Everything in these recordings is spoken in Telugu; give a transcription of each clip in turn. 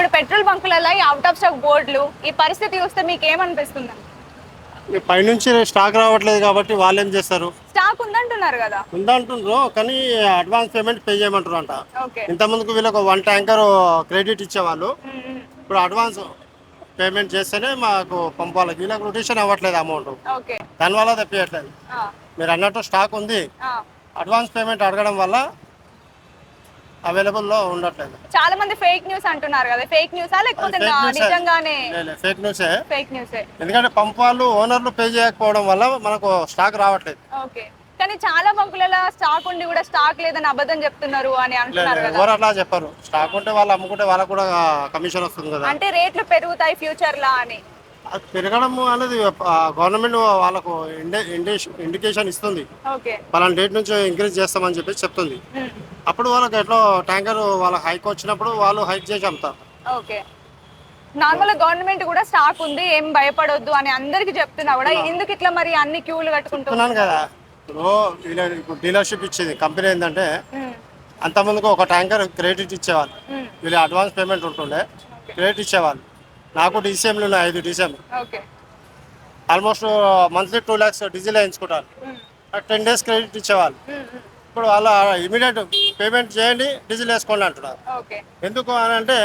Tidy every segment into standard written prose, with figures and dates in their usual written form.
ఇప్పుడు పెట్రోల్ బంకులలో ఈ అవుట్ ఆఫ్ స్టాక్ బోర్డులు ఈ పరిస్థితి చూస్తే మీకు ఏమనిపిస్తుంది? పైనుంచి స్టాక్ రావట్లేదు కాబట్టి వాళ్ళు ఏం చేస్తారు? స్టాక్ ఉందంటున్నారు కదా. ఉందంటుండ్రు కానీ అడ్వాన్స్ పేమెంట్ పే చేయమంటారు అంట. ఓకే. ఇంతకుముందుకు వీళ్ళకు 1 ట్యాంకర్ క్రెడిట్ ఇచ్చేవాళ్ళు. ఉమ్, ఉమ్. ఇప్పుడు అడ్వాన్స్ పేమెంట్ చేస్తేనే మాకు పంపాలి. వీళ్ళకి రొటేషన్ అవ్వట్లేదు అమౌంట్, ఓకే. దానివల్ల తెప్పియట్లేదు. ఆ, మీరు అన్నట్టు స్టాక్ ఉంది, ఆ. అడ్వాన్స్ పేమెంట్ అడగడం వల్ల అవైలబుల్లో ఉండట్లేదు. చాలా మంది ఫేక్ న్యూస్ అంటున్నారు కదా, ఫేక్ న్యూసా లేకపోతే నిజంగానే? ఫేక్ న్యూసే. ఫేక్ న్యూసే. ఎందుకంటే పంప్ వాళ్ళు ఓనర్లు పే చేయకపోవడం వల్ల మనకు స్టాక్ రావట్లేదు. ఓకే. కానీ చాలా బంకులలో స్టాక్ ఉండి కూడా స్టాక్ లేదని అబద్ధం చెప్తున్నారు అని అంటున్నారు కదా. ఎవరు అట్లా చెప్పరు. స్టాక్ ఉంటే వాళ్ళు అమ్ముకుంటే వాళ్ళకు కూడా కమిషన్ వస్తుంది కదా. అంటే రేట్లు పెరుగుతాయి ఫ్యూచర్ లా అని. అది పెరగడం అనేది గవర్నమెంట్ వాళ్ళకు ఇండికేషన్ ఇస్తుంది. ఓకే. పలానా డేట్ నుంచి ఇంక్రీజ్ చేస్తామని చెప్పి చెప్తుంది. ఉమ్. అప్పుడు వాళ్ళకి ఎట్లా ట్యాంకర్ వాళ్ళ హైక్ వచ్చినప్పుడు వాళ్ళు హైక్ చేసి అమ్ముతారు. ఓకే. నార్మల్ గవర్నమెంట్ కూడా స్టాక్ ఉంది ఏం భయపడొద్దు అని అందరికి చెప్తున్నా కూడా ఎందుకు ఇట్లా మరి అన్ని క్యూలు కట్టుకుంటున్నాను కదా. ఇప్పుడు డీలర్షిప్ ఇచ్చేది కంపెనీ ఏంటంటే అంతకుముందుకు ఒక ట్యాంకర్ క్రెడిట్ ఇచ్చేవాళ్ళు. వీళ్ళు అడ్వాన్స్ పేమెంట్ ఉంటుండే క్రెడిట్ ఇచ్చేవాళ్ళు. నాకు డీసీఎంలు ఉన్నాయి, 5 DCM. Almost monthly 2 lakhs diesel వేయించుకుంటారు. 10 days క్రెడిట్ ఇచ్చేవాళ్ళు. ఇప్పుడు వాళ్ళు ఇమీడియట్ పేమెంట్ చేయండి, డీజిల్ వేసుకోండి అంటున్నారు. ఎందుకు అని అంటే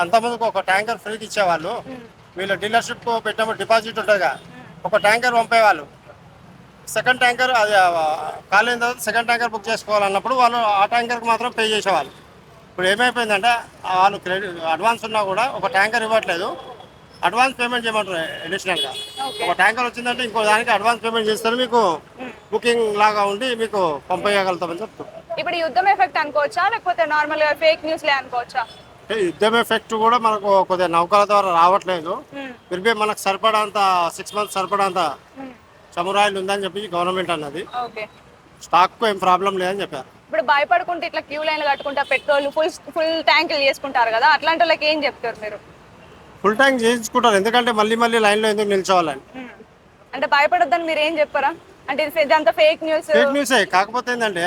అంతకుముందుకు ఒక ట్యాంకర్ ఫ్రీకి ఇచ్చేవాళ్ళు. వీళ్ళ డీలర్షిప్ పెట్టినప్పుడు డిపాజిట్ ఉంటుందిగా, ఒక ట్యాంకర్ పంపేవాళ్ళు. సెకండ్ ట్యాంకర్ అది కాలేని తర్వాత సెకండ్ ట్యాంకర్ బుక్ చేసుకోవాలన్నప్పుడు వాళ్ళు ఆ ట్యాంకర్కి మాత్రం పే చేసేవాళ్ళు. ఇప్పుడు ఏమైపోయిందంటే వాళ్ళు క్రెడిట్ అడ్వాన్స్ ఉన్నా కూడా ఒక ట్యాంకర్ ఇవ్వట్లేదు, అడ్వాన్స్ పేమెంట్ చేయమంటారు అడిషనల్గా. ఒక ట్యాంకర్ వచ్చిందంటే ఇంకో దానికి అడ్వాన్స్ పేమెంట్ చేస్తారు, మీకు బుకింగ్ లాగా ఉండి మీకు పంపేయగలుగుతామని చెప్తారు. ఇప్పుడు యుద్ధం ఎఫెక్ట్ అనుకోవచ్చా లేకపోతే నార్మల్ గా ఫేక్ న్యూస్ లే అనుకోవచ్చా? యుద్ధం ఎఫెక్ట్ కూడా మనకు కొద్దిగా నౌకల ద్వారా రావట్లేదు. తిరిగి మనకు సరిపడంత 6 months సరిపడంత చమురాయిలు ఉందని చెప్పి గవర్నమెంట్ అన్నది. స్టాక్ ఏం ప్రాబ్లం లేదని చెప్పారు. ఇప్పుడు భయపడుకుంటే ఇట్లా క్యూ లైన్లు కట్టుకుంటా పెట్రోల్ ఫుల్ ట్యాంకులు చేసుకుంటారు కదా, అట్లాంటి వాళ్ళకి ఏం చెప్తారు మీరు? ఫుల్ ట్యాంక్ చేయించుకుంటారు, ఎందుకంటే మళ్ళీ లైన్లో ఎందుకు నిల్చోవాలని. అంటే భయపడొద్దని మీరు ఏం చెప్పారా? అంటే ఇదంతా ఫేక్ న్యూసే. కాకపోతే ఏంటంటే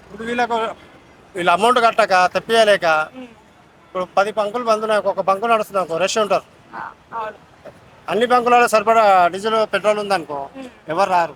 ఇప్పుడు వీళ్ళ అమౌంట్ కట్టక తెప్పియలేక ఇప్పుడు 10 బంకులు బంద్ ఉన్నాయి, ఒక బంకు నడుస్తుంది, రష్ ఉంటారు. అన్ని బంకులలో సరిపడా డీజిల్ పెట్రోల్ ఉందనుకో ఎవరు రారు.